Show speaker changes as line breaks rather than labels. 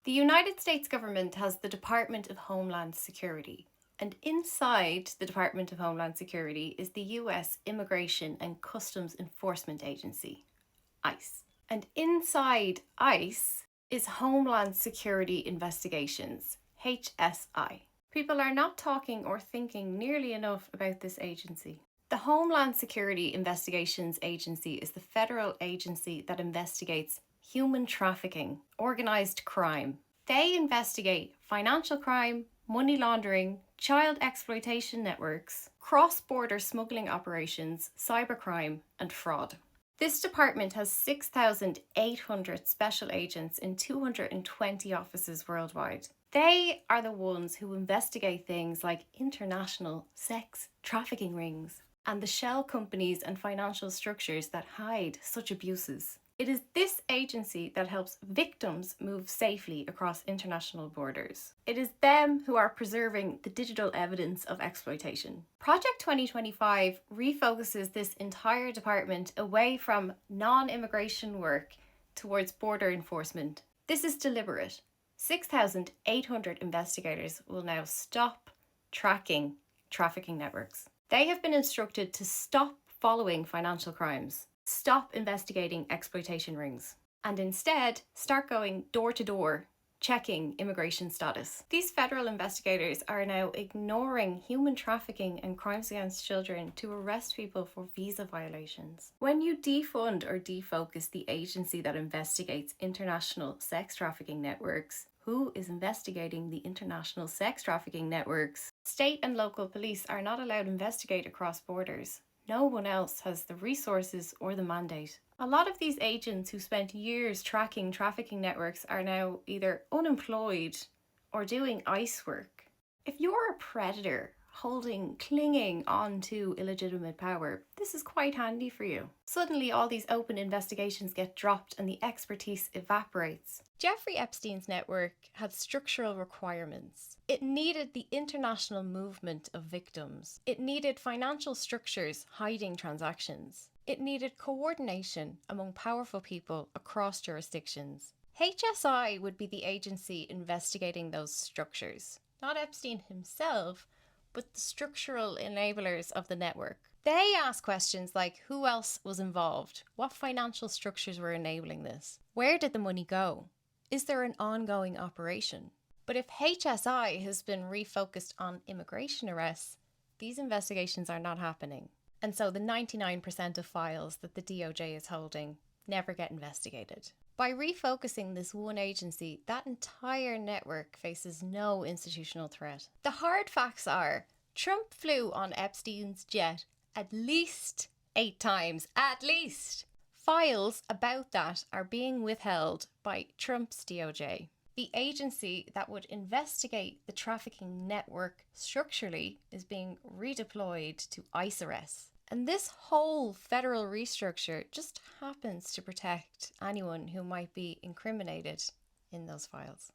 The United States government has the Department of Homeland Security, and inside the Department of Homeland Security is the US Immigration and Customs Enforcement Agency, ICE. And inside ICE is Homeland Security Investigations, HSI. People are not talking or thinking nearly enough about this agency. The Homeland Security Investigations Agency is the federal agency that investigates human trafficking, organised crime. They investigate financial crime, money laundering, child exploitation networks, cross-border smuggling operations, cybercrime, and fraud. This department has 6,800 special agents in 220 offices worldwide. They are the ones who investigate things like international sex trafficking rings and the shell companies and financial structures that hide such abuses. It is this agency that helps victims move safely across international borders. It is them who are preserving the digital evidence of exploitation. Project 2025 refocuses this entire department away from non-immigration work towards border enforcement. This is deliberate. 6,800 investigators will now stop tracking trafficking networks. They have been instructed to stop following financial crimes, stop investigating exploitation rings, and instead start going door to door, checking immigration status. These federal investigators are now ignoring human trafficking and crimes against children to arrest people for visa violations. When you defund or defocus the agency that investigates international sex trafficking networks, who is investigating the international sex trafficking networks? State and local police are not allowed to investigate across borders. No one else has the resources or the mandate. A lot of these agents who spent years tracking trafficking networks are now either unemployed or doing ICE work. If you're a predator clinging on to illegitimate power, this is quite handy for you. Suddenly all these open investigations get dropped and the expertise evaporates. Jeffrey Epstein's network had structural requirements. It needed the international movement of victims. It needed financial structures hiding transactions. It needed coordination among powerful people across jurisdictions. HSI would be the agency investigating those structures. Not Epstein himself, but the structural enablers of the network. They ask questions like who else was involved? What financial structures were enabling this? Where did the money go? Is there an ongoing operation? But if HSI has been refocused on immigration arrests, these investigations are not happening. And so the 99% of files that the DOJ is holding never get investigated. By refocusing this one agency, that entire network faces no institutional threat. The hard facts are, Trump flew on Epstein's jet at least 8 times, at least. Files about that are being withheld by Trump's DOJ. The agency that would investigate the trafficking network structurally is being redeployed to ICE arrests. And this whole federal restructure just happens to protect anyone who might be incriminated in those files.